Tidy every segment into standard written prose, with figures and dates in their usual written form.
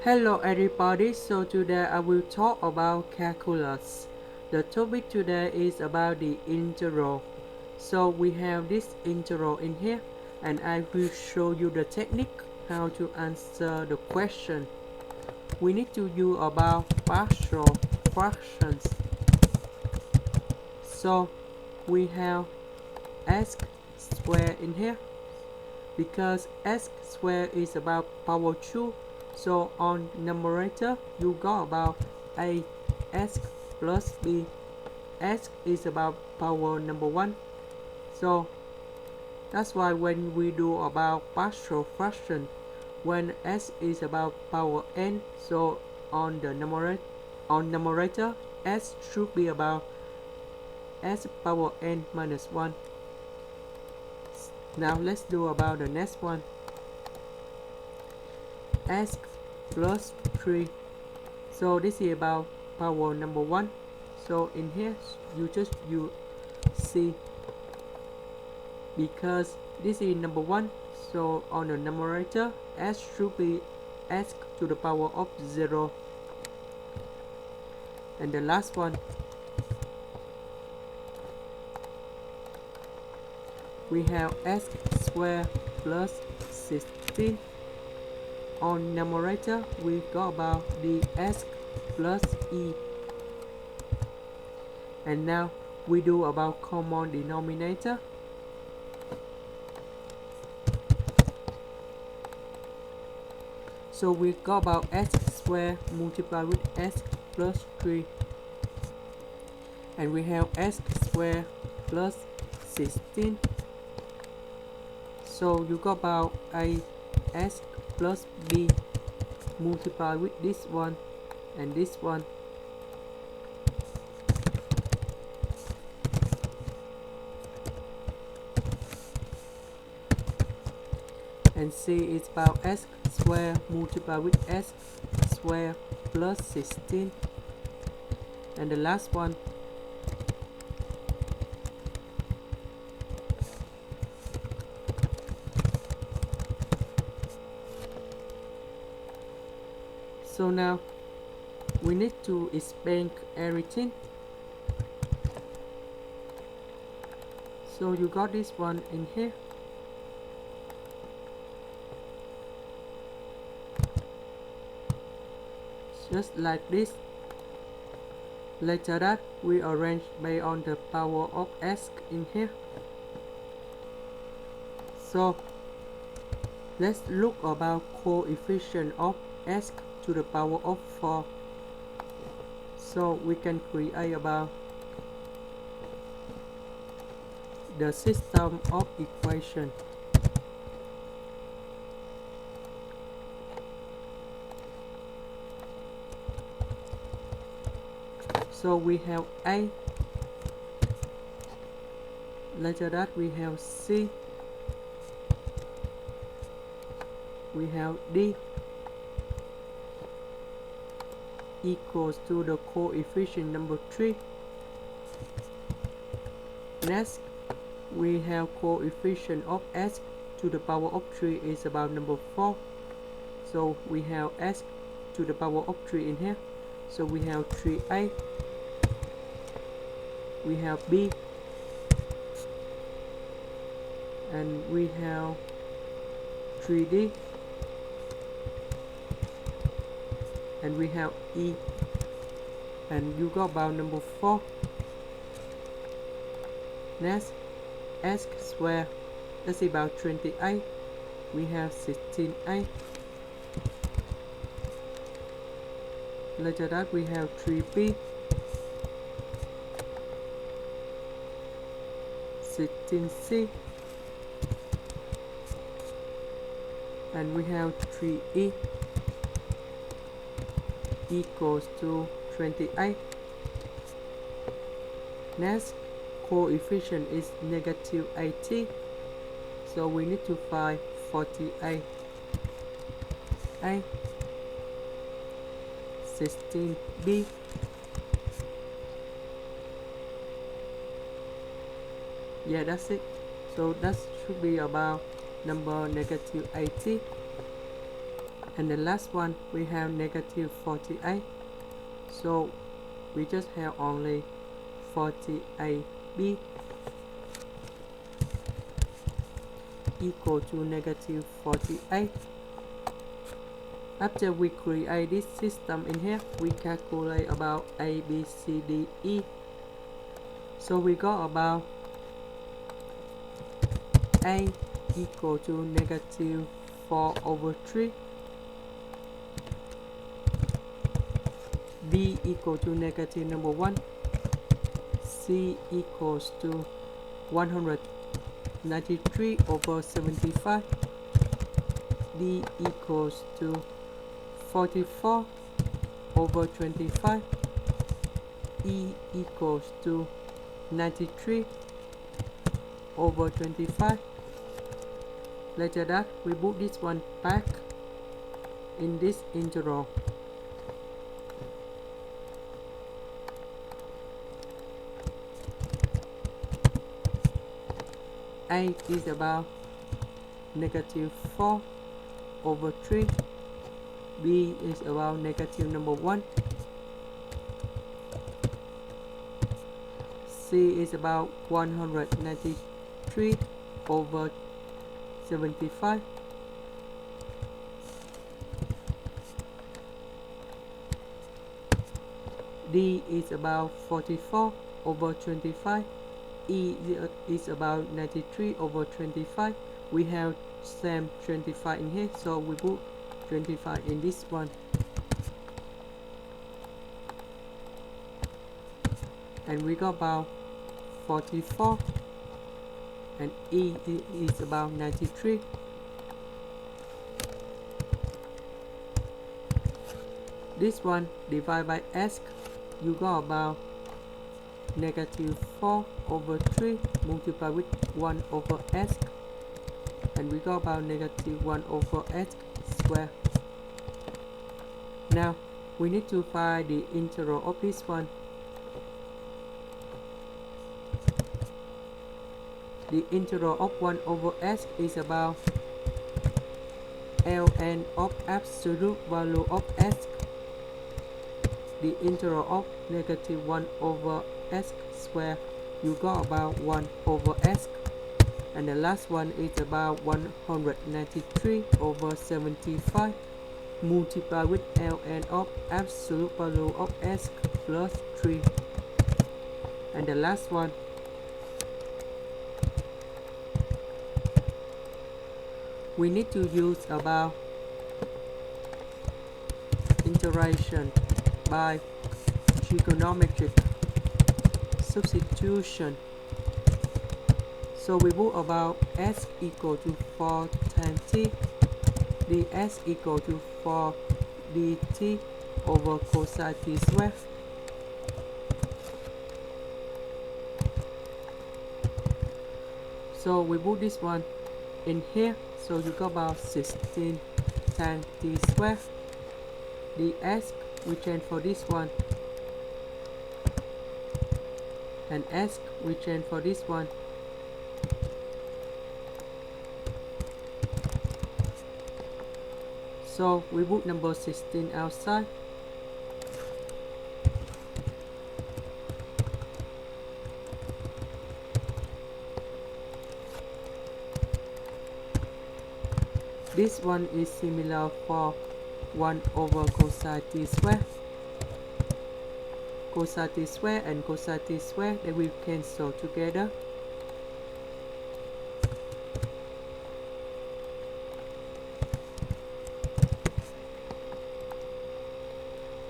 Hello everybody, so today I will talk about calculus. The topic today is about the integral. So we have this integral in here and I will show you the technique how to answer the question. We need to use about partial fractions. So we have x squared in here because x squared is about power 2. So on numerator you got about ax plus b. X is about power number 1. So that's why when we do about partial fraction, when s is about power n, so on the numerator s should be about s power n minus 1. Now let's do about the next one. X plus 3. So this is about power number 1. So in here you just use C because this is number 1. So on the numerator S should be x to the power of 0. And the last one, we have x squared plus 16. On numerator we got about the x plus e. And now we do about common denominator. So we got about x squared multiplied with x plus 3. And we have x squared plus 16. So you got about x plus b multiplied with this one and this one. And c is about x squared multiplied with x squared plus 16. And the last one, so now we need to expand everything. So you got this one in here. Just like this. Later that we arrange based on the power of s in here. So let's look about coefficient of s to the power of 4. So we can create about the system of equation. So we have a, later that we have c, we have d equals to the coefficient number 3. Next we have coefficient of s to the power of 3 is about number 4. So we have s to the power of 3 in here. So we have 3a, we have b, and we have 3d, and we have e, and you got about number 4. Next, x squared, that's about 28. We have 16a. Later that we have 3b, 16c, and we have 3e equals to 28. Next, coefficient is negative 80. So we need to find 48. 16b, yeah, that's it. So that should be about number negative 80. And the last one we have negative 48, so we just have only 48b equal to negative 48. After we create this system in here, we calculate about a, b, c, d, e. So we got about a equal to negative 4/3, b equal to negative number 1, c equals to 193/75, d equals to 44/25, e equals to 93/25. Later that we put this one back in this integral. A is about negative 4/3, b is about negative number 1, c is about 193/75, d is about 44/25, e is about 93/25. We have same 25 in here, so we put 25 in this one. And we got about 44, and e is about 93. This one divided by s, you got about negative 4/3 multiplied with 1/s, and we got about negative 1/s squared. Now we need to find the integral of this one. The integral of 1/s is about ln of absolute value of s. The integral of negative 1/s squared, you got about 1/s. And the last one is about 193/75 multiplied with ln of absolute value of s plus 3. And the last one, we need to use about integration by trigonometric substitution. So we put about s equal to 4 times t, ds equal to 4 dt over cosine t squared. So we put this one in here, so you got about 16 times t squared. ds we change for this one, and s we change for this one. So we put number 16 outside. This one is similar for 1 over cosine t squared. Cosine t squared and cosine t squared, they will cancel together.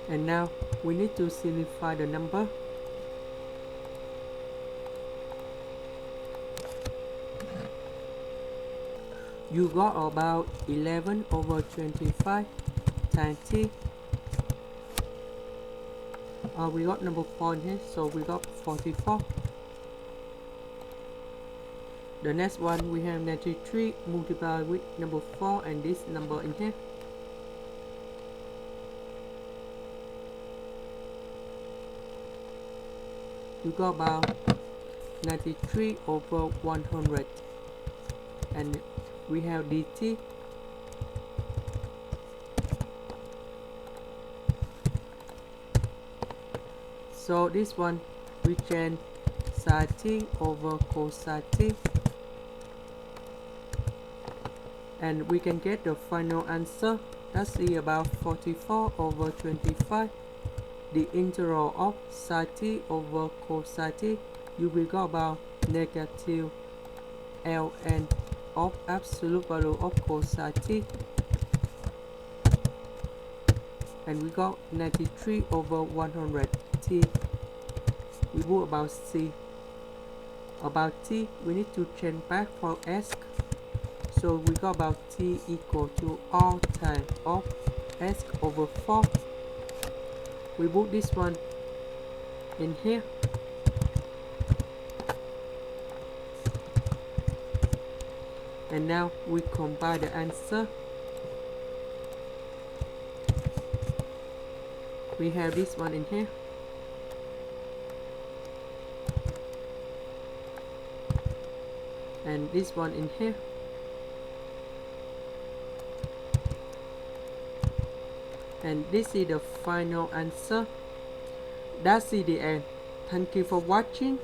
And now we need to simplify the number. You got about 11/25 times t. We got number 4 in here, so we got 44. The next one we have 93 multiplied with number 4 and this number in here. You got about 93/100, and we have dt So this one we change sine t over cosine t, and we can get the final answer. That's about 44 over 25. The integral of sine t over cosine t, you will go about negative ln of absolute value of cosine t, and we got 93 over 100 t. We will about c. About t, we need to change back for s. So we got about t equal to r times of s over 4. We put this one in here. And now we combine the answer. We have this one in here. And this one in here. And this is the final answer. That's the end. Thank you for watching.